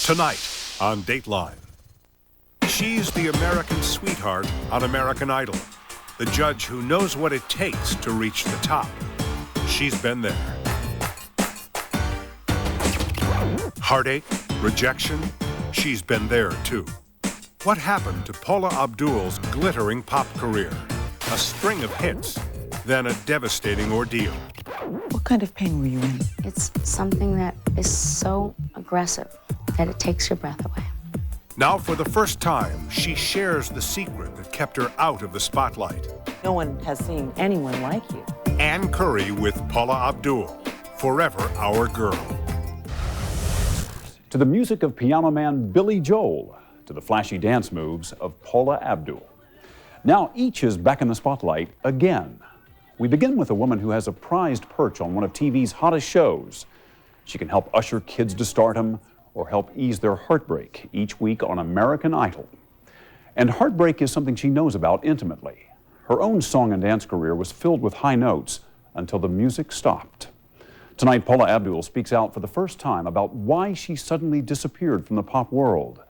Tonight on Dateline. She's the American sweetheart on American Idol. The judge who knows what it takes to reach the top. She's been there. Heartache, rejection, she's been there too. What happened to Paula Abdul's glittering pop career? A string of hits, then a devastating ordeal. What kind of pain were you in? It's something that is so aggressive that it takes your breath away. Now, for the first time, she shares the secret that kept her out of the spotlight. No one has seen anyone like you. Ann Curry with Paula Abdul, Forever Our Girl. To the music of piano man Billy Joel, to the flashy dance moves of Paula Abdul. Now each is back in the spotlight again. We begin with a woman who has a prized perch on one of TV's hottest shows. She can help usher kids to stardom or help ease their heartbreak each week on American Idol. And heartbreak is something she knows about intimately. Her own song and dance career was filled with high notes until the music stopped. Tonight, Paula Abdul speaks out for the first time about why she suddenly disappeared from the pop world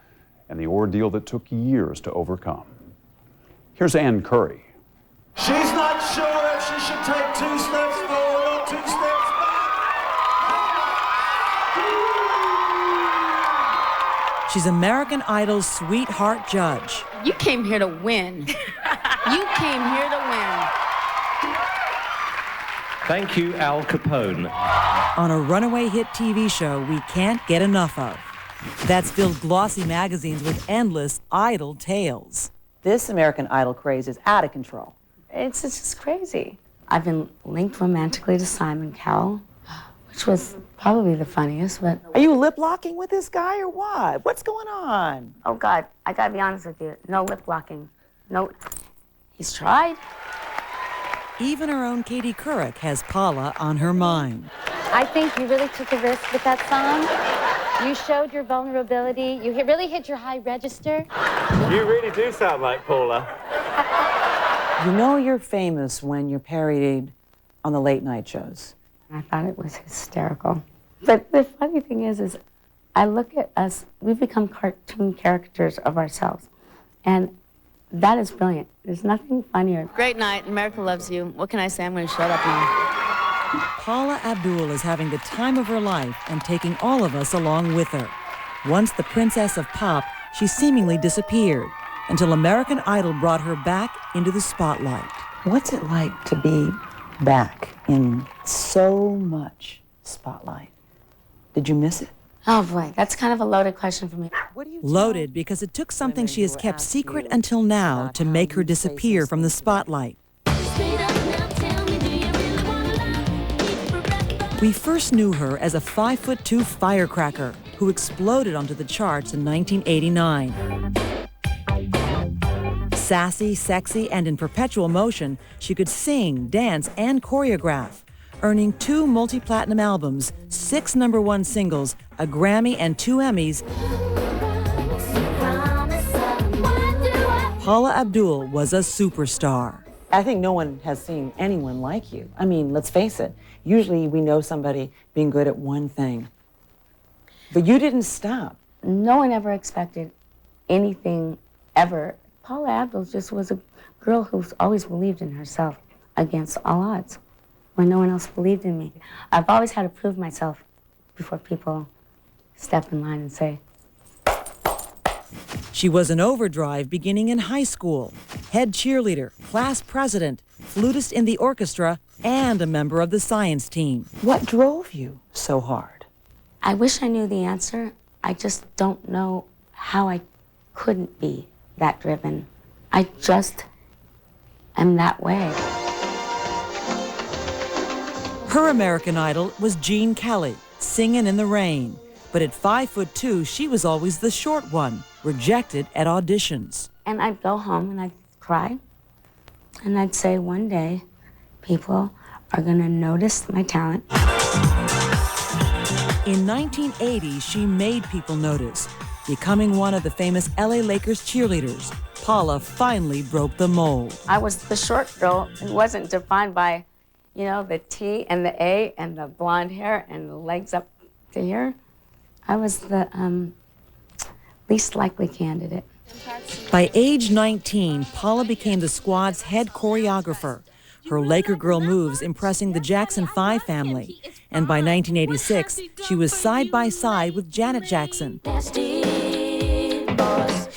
and the ordeal that took years to overcome. Here's Ann Curry. She's not sure if she should take 2 steps forward or 2 steps back. She's American Idol's sweetheart judge. You came here to win. You came here to win. Thank you, Al Capone. On a runaway hit TV show we can't get enough of. That's filled glossy magazines with endless Idol tales. This American Idol craze is out of control. It's just crazy. I've been linked romantically to Simon Cowell, which was probably the funniest, but... Are you lip-locking with this guy or what? What's going on? Oh, God, I gotta be honest with you. No lip locking. No, he's tried. Even her own Katie Couric has Paula on her mind. I think you really took a risk with that song. You showed your vulnerability. You really hit your high register. You really do sound like Paula. You know you're famous when you're parodied on the late night shows. I thought it was hysterical. But the funny thing is I look at us, we've become cartoon characters of ourselves. And that is brilliant. There's nothing funnier. Great night. America loves you. What can I say? I'm going to shut up now. Paula Abdul is having the time of her life and taking all of us along with her. Once the princess of pop, she seemingly disappeared until American Idol brought her back into the spotlight. What's it like to be back in so much spotlight? Did you miss it? Oh, boy. That's kind of a loaded question for me. Loaded because it took something she has kept secret until now to make her disappear from the spotlight. We first knew her as a 5'2" firecracker who exploded onto the charts in 1989. Sassy, sexy, and in perpetual motion, she could sing, dance, and choreograph, earning 2 multi-platinum albums, 6 #1 singles, a Grammy, and 2 Emmys. Paula Abdul was a superstar. I think no one has seen anyone like you. I mean, let's face it. Usually we know somebody being good at one thing. But you didn't stop. No one ever expected anything ever. Paula Abdul just was a girl who's always believed in herself against all odds when no one else believed in me. I've always had to prove myself before people step in line and say. She was an overdrive beginning in high school, head cheerleader, class president, flutist in the orchestra, and a member of the science team. What drove you so hard? I wish I knew the answer. I just don't know how I couldn't be that driven. I just am that way. Her American Idol was Gene Kelly, singing in the rain. But at 5'2", she was always the short one, rejected at auditions. And I'd go home and I'd cry. And I'd say, one day, people are gonna notice my talent. In 1980, she made people notice, becoming one of the famous LA Lakers cheerleaders. Paula finally broke the mold. I was the short girl and wasn't defined by, you know, the T and the A and the blonde hair and the legs up to here. I was the least likely candidate. By age 19, Paula became the squad's head choreographer, her Laker girl moves impressing the Jackson 5 family. And by 1986, she was side by side with Janet Jackson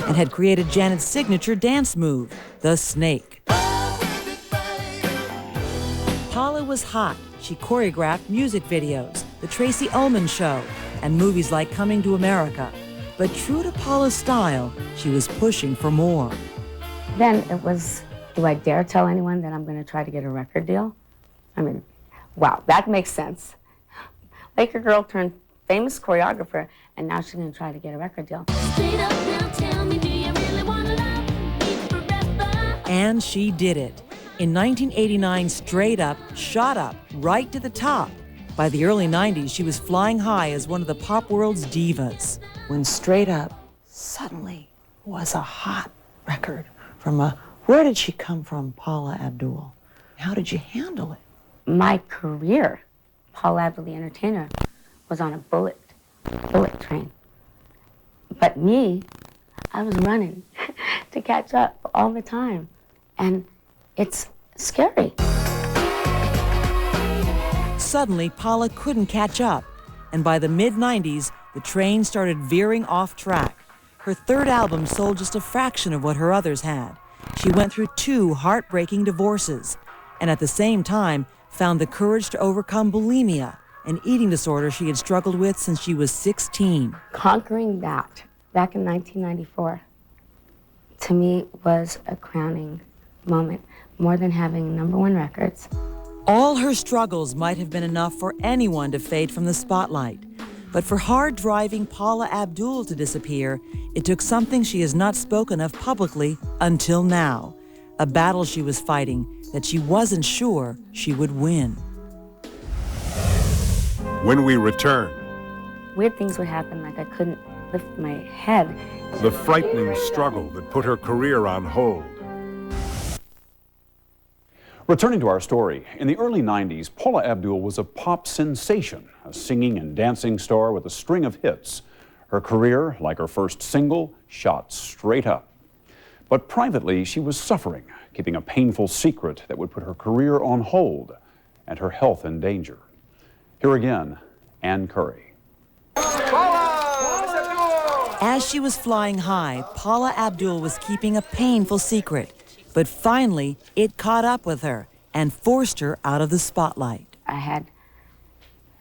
and had created Janet's signature dance move, the snake. Paula was hot. She choreographed music videos, The Tracy Ullman Show, and movies like Coming to America. But true to Paula's style, she was pushing for more. Then it was, do I dare tell anyone that I'm going to try to get a record deal? I mean, wow, that makes sense. Laker girl turned famous choreographer, and now she's going to try to get a record deal. And she did it. In 1989, Straight Up shot up right to the top. By the early 90s, she was flying high as one of the pop world's divas. When Straight Up suddenly was a hot record from where did she come from, Paula Abdul? How did you handle it? My career, Paula Abdul, the entertainer, was on a bullet train. But me, I was running to catch up all the time. And it's scary. Suddenly, Paula couldn't catch up. And by the mid-90s, the train started veering off track. Her third album sold just a fraction of what her others had. She went through 2 heartbreaking divorces, and at the same time found the courage to overcome bulimia, an eating disorder she had struggled with since she was 16. Conquering that back in 1994, to me, was a crowning moment, more than having #1 records. All her struggles might have been enough for anyone to fade from the spotlight. But for hard-driving Paula Abdul to disappear, it took something she has not spoken of publicly until now, a battle she was fighting that she wasn't sure she would win. When we return, Weird things would happen, like I couldn't lift my head. the frightening struggle that put her career on hold. Returning to our story, in the early 90s, Paula Abdul was a pop sensation, a singing and dancing star with a string of hits. Her career, like her first single, shot straight up. But privately, she was suffering, keeping a painful secret that would put her career on hold and her health in danger. Here again, Ann Curry. As she was flying high, Paula Abdul was keeping a painful secret. But finally, it caught up with her and forced her out of the spotlight. I had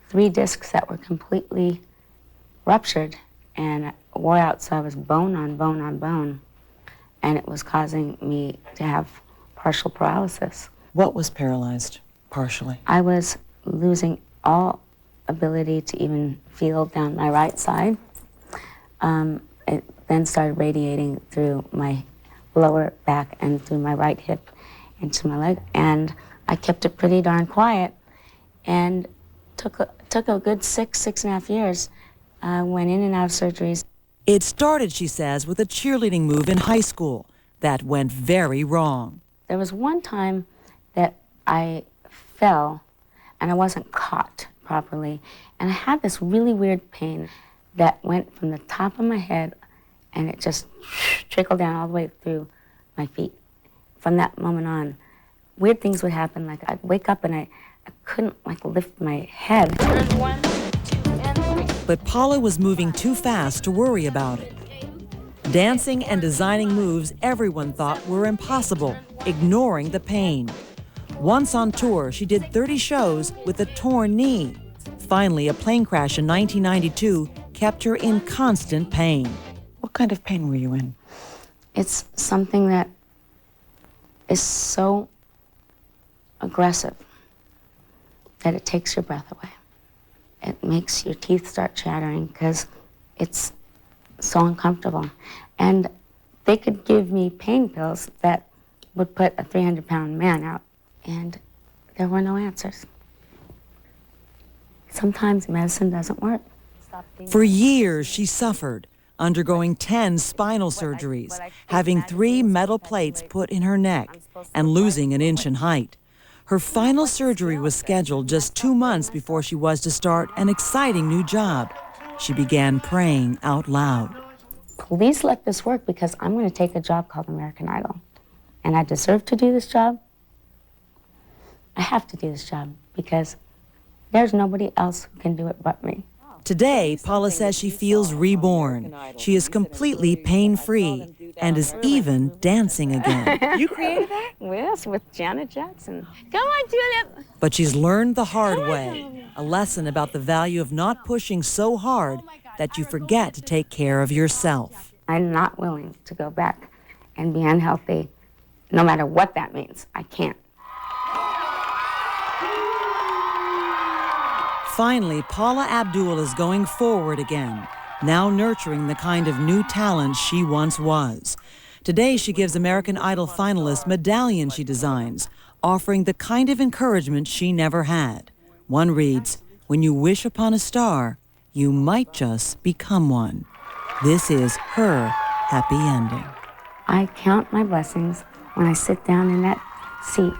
3 discs that were completely ruptured and wore out, so I was bone on bone on bone. And it was causing me to have partial paralysis. What was paralyzed, partially? I was losing all ability to even feel down my right side. It then started radiating through my lower back and through my right hip into my leg, and I kept it pretty darn quiet, and took a good 6.5 years. Went in and out of surgeries. It started, she says, with a cheerleading move in high school that went very wrong. There was one time that I fell and I wasn't caught properly, and I had this really weird pain that went from the top of my head and it just trickled down all the way through my feet. From that moment on, weird things would happen, like I'd wake up and I couldn't lift my head. But Paula was moving too fast to worry about it. Dancing and designing moves everyone thought were impossible, ignoring the pain. Once on tour, she did 30 shows with a torn knee. Finally, a plane crash in 1992 kept her in constant pain. What kind of pain were you in? It's something that is so aggressive that it takes your breath away. It makes your teeth start chattering because it's so uncomfortable. And they could give me pain pills that would put a 300-pound man out, and there were no answers. Sometimes medicine doesn't work. For years, she suffered, undergoing 10 spinal surgeries, having 3 metal plates put in her neck, and losing an inch in height. Her final surgery was scheduled just 2 months before she was to start an exciting new job. She began praying out loud. please let this work because I'm going to take a job called American Idol. And I deserve to do this job. I have to do this job because there's nobody else who can do it but me. Today, Paula says she feels reborn. She is completely pain-free and is even dancing again. You created that? Yes, with Janet Jackson. Come on, Tulip. But she's learned the hard way, a lesson about the value of not pushing so hard that you forget to take care of yourself. I'm not willing to go back and be unhealthy, no matter what that means. I can't. Finally, Paula Abdul is going forward again, now nurturing the kind of new talent she once was. Today, she gives American Idol finalists medallions she designs, offering the kind of encouragement she never had. One reads, "When you wish upon a star, you might just become one." This is her happy ending. I count my blessings when I sit down in that seat.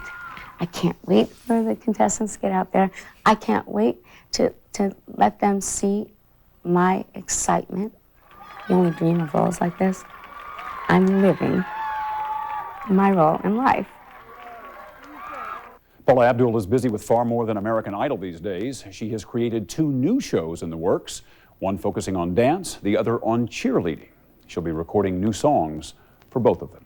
I can't wait for the contestants to get out there. I can't wait to let them see my excitement. You only dream of roles like this. I'm living my role in life. Paula Abdul is busy with far more than American Idol these days. She has created 2 new shows in the works, one focusing on dance, the other on cheerleading. She'll be recording new songs for both of them.